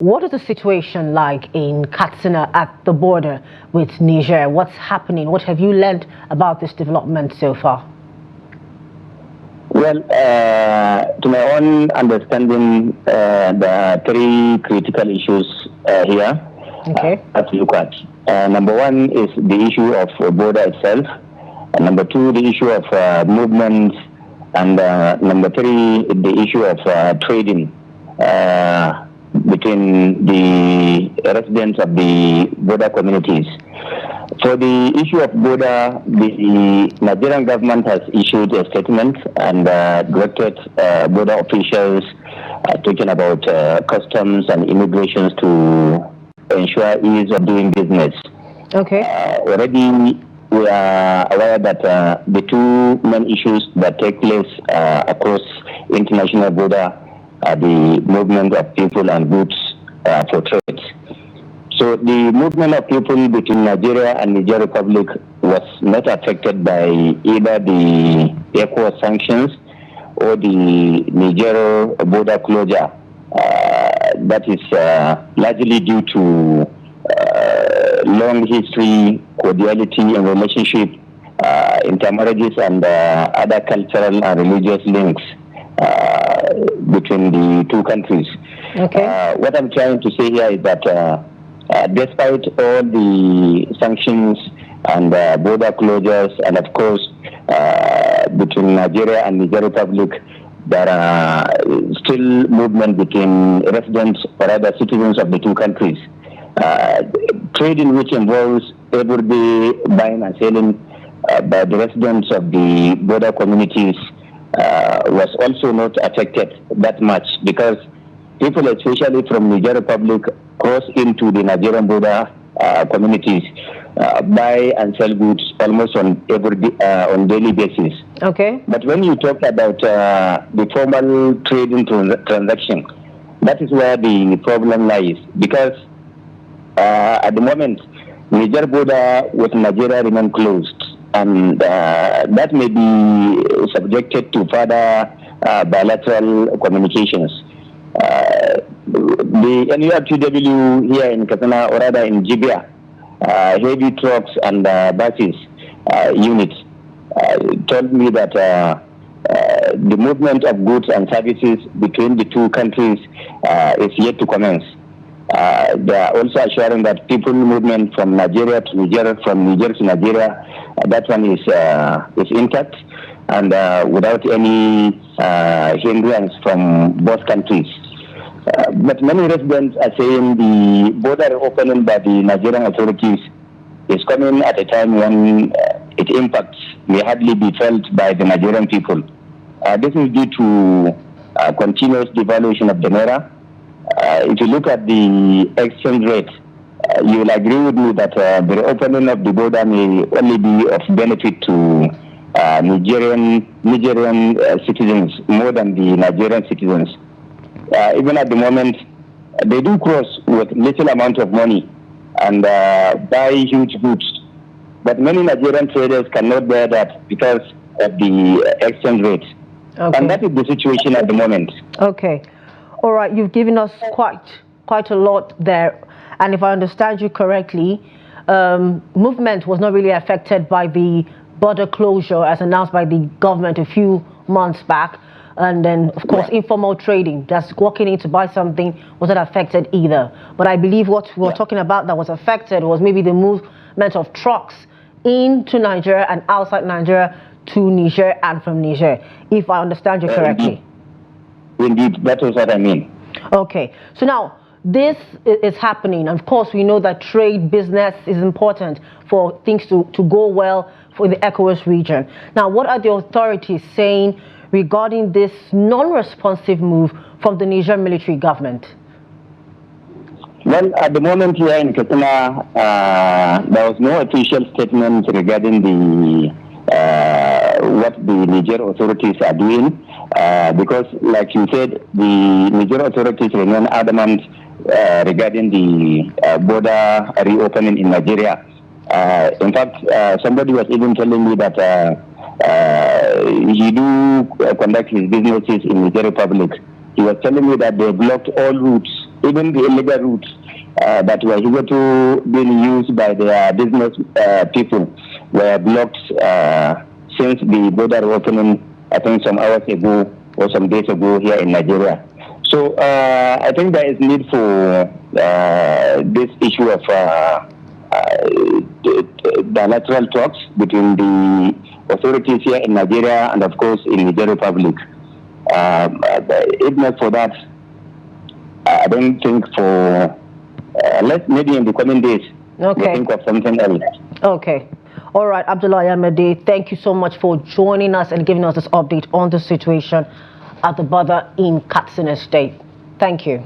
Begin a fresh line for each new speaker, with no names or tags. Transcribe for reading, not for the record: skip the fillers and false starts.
What is the situation like in Katsina at the border with Niger? What's happening? What have you learned about this development so far?
Well, to my own understanding, there are three critical issues here to look at. Number one is the issue of border itself. Number two, the issue of movement. And number three, the issue of trading between the residents of the border communities. For the issue of border, the Nigerian government has issued a statement and directed border officials talking about customs and immigrations to ensure ease of doing business. Already we are aware that the two main issues that take place across international border are the movement of people and goods for trade. So the movement of people between Nigeria and Niger Republic was not affected by either the ECOWAS sanctions or the Niger border closure. That is largely due to long history, cordiality and relationship, intermarriages and other cultural and religious links between the two countries. What I'm trying to say here is that despite all the sanctions and border closures, and of course between Nigeria and Niger Republic, there are still movement between residents or other citizens of the two countries. Trading which involves everyday buying and selling by the residents of the border communities was also not affected that much, because people, especially from Niger Republic, cross into the Nigerian border communities, buy and sell goods almost on daily basis. But when you talk about the formal trading transaction, that is where the problem lies, because at the moment, Niger border with Nigeria remain closed, and that may be subjected to further bilateral communications. The NURTW here in Katsina, or rather in Jigawa, heavy trucks and buses units told me that the movement of goods and services between the two countries is yet to commence. They are also assuring that people movement from Nigeria to Niger, from Niger to Nigeria, that one is intact and without any hindrance from both countries. But many residents are saying the border opening by the Nigerian authorities is coming at a time when its impacts may hardly be felt by the Nigerian people. This is due to continuous devaluation of the naira. If you look at the exchange rate, you will agree with me that the opening of the border may only be of benefit to Nigerian citizens more than the Nigerian citizens. Even at the moment, they do cross with little amount of money and buy huge goods. But many Nigerian traders cannot bear that because of the exchange rate. And that is the situation at the moment.
All right, you've given us quite a lot there. And if I understand you correctly, movement was not really affected by the border closure as announced by the government a few months back. And then, of course, informal trading, just walking in to buy something, wasn't affected either. But I believe what we're talking about that was affected was maybe the movement of trucks into Nigeria and outside Nigeria to Niger and from Niger, if I understand you correctly.
Indeed, that is what I mean.
So now, this is happening. Of course, we know that trade business is important for things to go well for the ECOWAS region. Now, what are the authorities saying regarding this non-responsive move from the Niger military government?
Well, at the moment here in Katsina, there was no official statement regarding the what the Niger authorities are doing, because, like you said, the Niger authorities remain adamant regarding the border reopening in Nigeria. In fact, somebody was even telling me that he do conduct his businesses in Niger Republic. He was telling me that they blocked all routes even the illegal routes that were hitherto being used by the business people were blocked since the border opening, I think some hours ago or some days ago here in Nigeria. So I think there is need for this issue of bilateral talks between the authorities here in Nigeria and, of course, in the Niger Republic. If not for that, I don't think for maybe in the coming days, we'll think of something else.
Okay. All right, Abdullah Yamade, thank you so much for joining us and giving us this update on the situation at the border in Katsina State. Thank you.